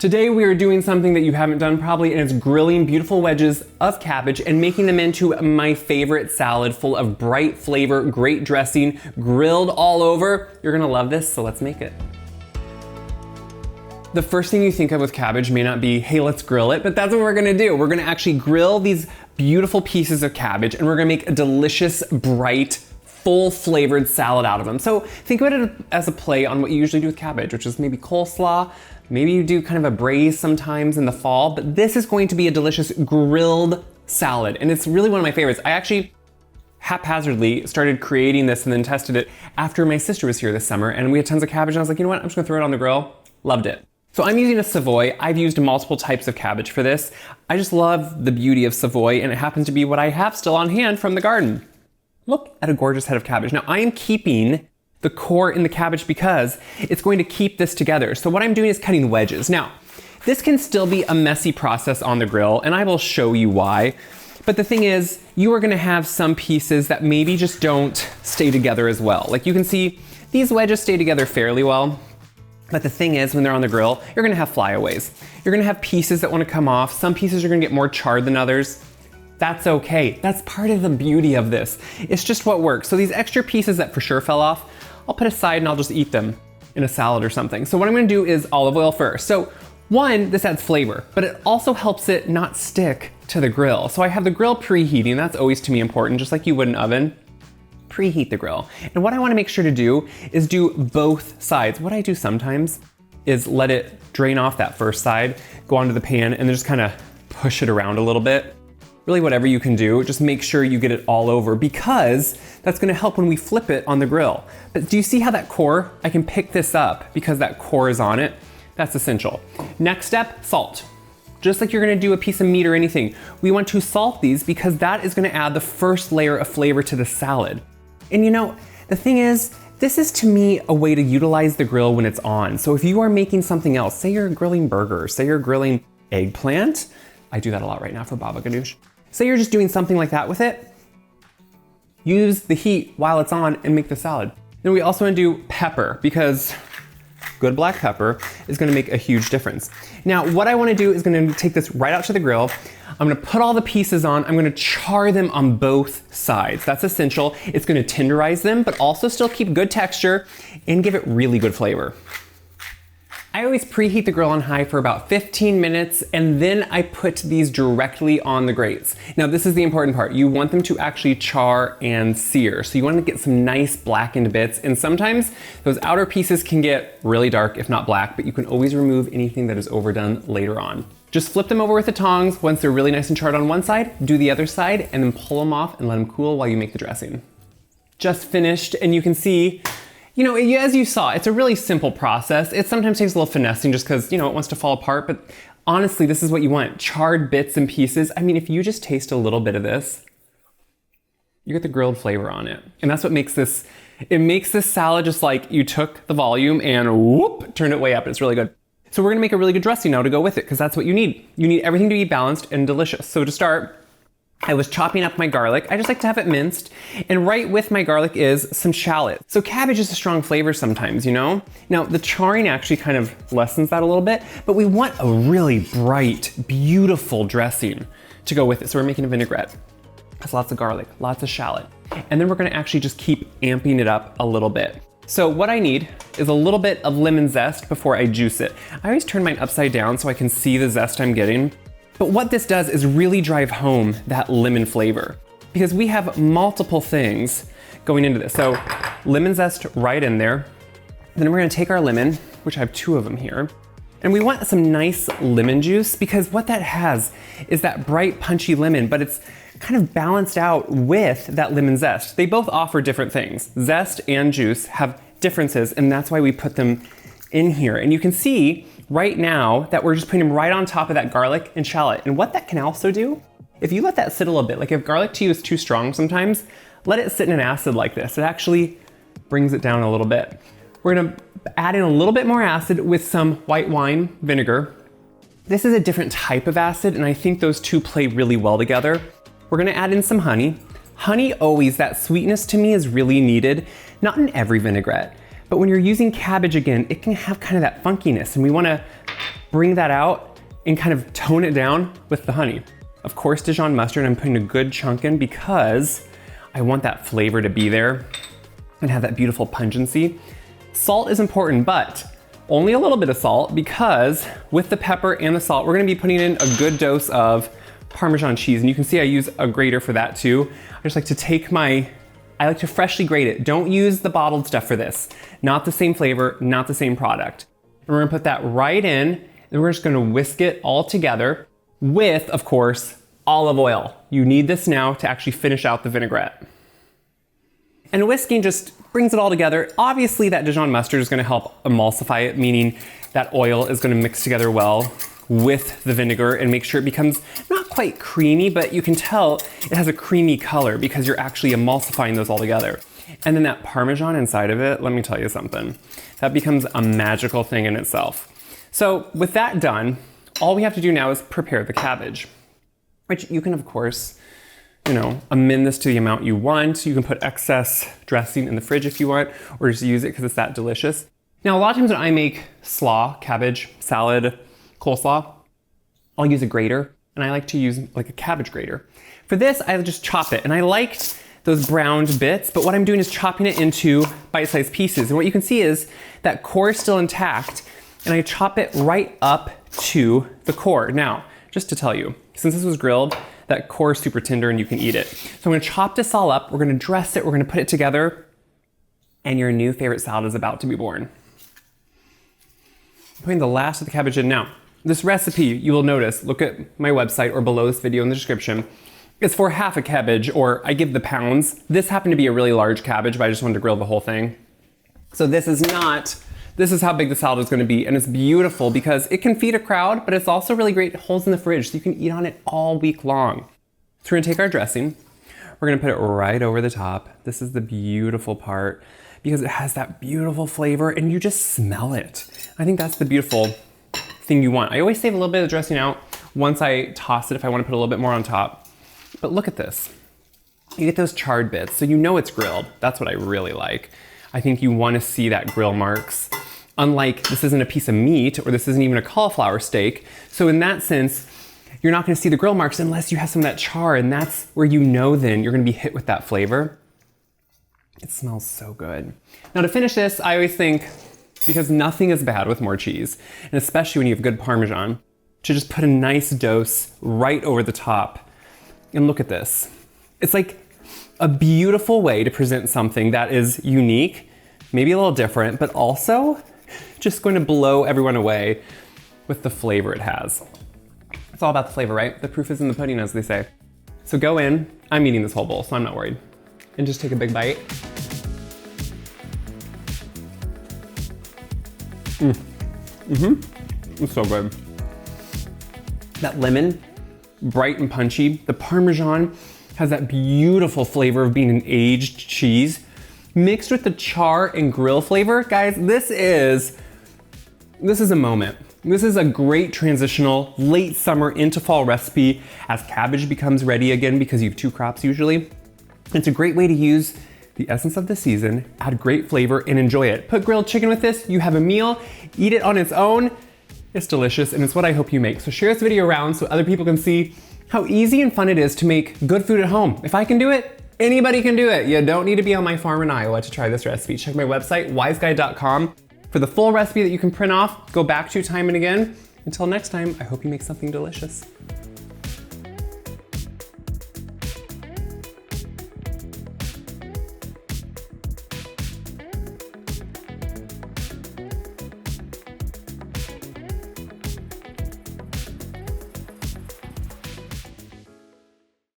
Today we are doing something that you haven't done probably, and it's grilling beautiful wedges of cabbage and making them into my favorite salad full of bright flavor, great dressing, grilled all over. You're gonna love this, so let's make it. The first thing you think of with cabbage may not be, hey, let's grill it, but that's what we're gonna do. We're gonna actually grill these beautiful pieces of cabbage and we're gonna make a delicious, bright, full flavored salad out of them. So think about it as a play on what you usually do with cabbage, which is maybe coleslaw. Maybe you do kind of a braise sometimes in the fall, but this is going to be a delicious grilled salad. And it's really one of my favorites. I actually haphazardly started creating this and then tested it after my sister was here this summer, and we had tons of cabbage and I was like, you know what, I'm just gonna throw it on the grill. Loved it. So I'm using a Savoy. I've used multiple types of cabbage for this. I just love the beauty of Savoy, and it happens to be what I have still on hand from the garden. Look at a gorgeous head of cabbage. Now I am keeping the core in the cabbage because it's going to keep this together. So what I'm doing is cutting wedges. Now, this can still be a messy process on the grill, and I will show you why. But the thing is, you are gonna have some pieces that maybe just don't stay together as well. Like you can see, these wedges stay together fairly well. But the thing is, when they're on the grill, you're gonna have flyaways. You're gonna have pieces that wanna come off. Some pieces are gonna get more charred than others. That's okay. That's part of the beauty of this. It's just what works. So these extra pieces that for sure fell off, I'll put aside and I'll just eat them in a salad or something. So what I'm gonna do is olive oil first. So one, this adds flavor, but it also helps it not stick to the grill. So I have the grill preheating. That's always to me important, just like you would an oven. Preheat the grill. And what I wanna make sure to do is do both sides. What I do sometimes is let it drain off that first side, go onto the pan, and then just kind of push it around a little bit. Really whatever you can do, just make sure you get it all over because that's gonna help when we flip it on the grill. But do you see how that core, I can pick this up because that core is on it? That's essential. Next step, salt. Just like you're gonna do a piece of meat or anything, we want to salt these because that is gonna add the first layer of flavor to the salad. And you know, the thing is, this is to me a way to utilize the grill when it's on. So if you are making something else, say you're grilling burgers, say you're grilling eggplant, I do that a lot right now for baba ganoush. Say you're just doing something like that with it, use the heat while it's on and make the salad. Then we also want to do pepper because good black pepper is gonna make a huge difference. Now, what I wanna do is gonna take this right out to the grill. I'm gonna put all the pieces on. I'm gonna char them on both sides. That's essential. It's gonna tenderize them, but also still keep good texture and give it really good flavor. I always preheat the grill on high for about 15 minutes, and then I put these directly on the grates. Now, this is the important part. You want them to actually char and sear. So you want to get some nice blackened bits, and sometimes those outer pieces can get really dark, if not black, but you can always remove anything that is overdone later on. Just flip them over with the tongs. Once they're really nice and charred on one side, do the other side, and then pull them off and let them cool while you make the dressing. Just finished, and you can see, you know, as you saw, it's a really simple process. It sometimes takes a little finessing just because, you know, it wants to fall apart, but honestly, this is what you want. Charred bits and pieces. I mean, if you just taste a little bit of this, you get the grilled flavor on it. And that's what makes this, it makes this salad just like you took the volume and whoop, turned it way up. It's really good. So we're gonna make a really good dressing now to go with it because that's what you need. You need everything to be balanced and delicious. So to start, I was chopping up my garlic. I just like to have it minced. And right with my garlic is some shallot. So cabbage is a strong flavor sometimes, you know? Now the charring actually kind of lessens that a little bit, but we want a really bright, beautiful dressing to go with it. So we're making a vinaigrette. Has lots of garlic, lots of shallot. And then we're gonna actually just keep amping it up a little bit. So what I need is a little bit of lemon zest before I juice it. I always turn mine upside down so I can see the zest I'm getting. But what this does is really drive home that lemon flavor because we have multiple things going into this. So lemon zest right in there. Then we're gonna take our lemon, which I have 2 of them here, and we want some nice lemon juice because what that has is that bright, punchy lemon, but it's kind of balanced out with that lemon zest. They both offer different things. Zest and juice have differences, and that's why we put them in here. And you can see right now that we're just putting them right on top of that garlic and shallot. And what that can also do, if you let that sit a little bit, like if garlic to you is too strong sometimes, let it sit in an acid like this. It actually brings it down a little bit. We're gonna add in a little bit more acid with some white wine vinegar. This is a different type of acid, and I think those two play really well together. We're gonna add in some honey. Honey always, that sweetness to me is really needed, not in every vinaigrette, but when you're using cabbage again, it can have kind of that funkiness, and we wanna bring that out and kind of tone it down with the honey. Of course, Dijon mustard, I'm putting a good chunk in because I want that flavor to be there and have that beautiful pungency. Salt is important, but only a little bit of salt, because with the pepper and the salt, we're gonna be putting in a good dose of Parmesan cheese. And you can see I use a grater for that too. I just like to take I like to freshly grate it. Don't use the bottled stuff for this. Not the same flavor, not the same product. And we're gonna put that right in, and we're just gonna whisk it all together with, of course, olive oil. You need this now to actually finish out the vinaigrette. And whisking just brings it all together. Obviously that Dijon mustard is gonna help emulsify it, meaning that oil is gonna mix together well with the vinegar and make sure it becomes not quite creamy, but you can tell it has a creamy color because you're actually emulsifying those all together. And then that Parmesan inside of it, let me tell you something, that becomes a magical thing in itself. So with that done, all we have to do now is prepare the cabbage, which you can, of course, amend this to the amount you want. You can put excess dressing in the fridge if you want, or just use it because it's that delicious. Now, a lot of times when I make slaw, cabbage, salad, coleslaw, I'll use a grater, and I like to use like a cabbage grater. For this, I just chop it, and I liked those browned bits, but what I'm doing is chopping it into bite-sized pieces. And what you can see is that core is still intact, and I chop it right up to the core. Now, just to tell you, since this was grilled, that core is super tender and you can eat it. So I'm gonna chop this all up, we're gonna dress it, we're gonna put it together, and your new favorite salad is about to be born. I'm putting the last of the cabbage in now. This recipe, you will notice, look at my website or below this video in the description, it's for half a cabbage, or I give the pounds. This happened to be a really large cabbage, but I just wanted to grill the whole thing. So this is how big the salad is gonna be, and it's beautiful because it can feed a crowd, but it's also really great, it holds in the fridge, so you can eat on it all week long. So we're gonna take our dressing, we're gonna put it right over the top. This is the beautiful part because it has that beautiful flavor and you just smell it. I think that's the beautiful thing you want. I always save a little bit of dressing out once I toss it if I wanna put a little bit more on top. But look at this. You get those charred bits, so you know it's grilled. That's what I really like. I think you wanna see that grill marks. Unlike, this isn't a piece of meat, or this isn't even a cauliflower steak. So in that sense, you're not gonna see the grill marks unless you have some of that char, and that's where you know then you're gonna be hit with that flavor. It smells so good. Now to finish this, I always think, because nothing is bad with more cheese, and especially when you have good Parmesan, to just put a nice dose right over the top. And look at this. It's like a beautiful way to present something that is unique, maybe a little different, but also just going to blow everyone away with the flavor it has. It's all about the flavor, right? The proof is in the pudding, as they say. So go in, I'm eating this whole bowl, so I'm not worried. And just take a big bite. It's so good. That lemon, bright and punchy. The Parmesan has that beautiful flavor of being an aged cheese mixed with the char and grill flavor. Guys, this is a moment. This is a great transitional late summer into fall recipe as cabbage becomes ready again because you have 2 crops usually. It's a great way to use the essence of the season, add great flavor, and enjoy it. Put grilled chicken with this, you have a meal, eat it on its own. It's delicious, and it's what I hope you make. So share this video around so other people can see how easy and fun it is to make good food at home. If I can do it, anybody can do it. You don't need to be on my farm in Iowa to try this recipe. Check my website, wyseguide.com, for the full recipe that you can print off, go back to time and again. Until next time, I hope you make something delicious.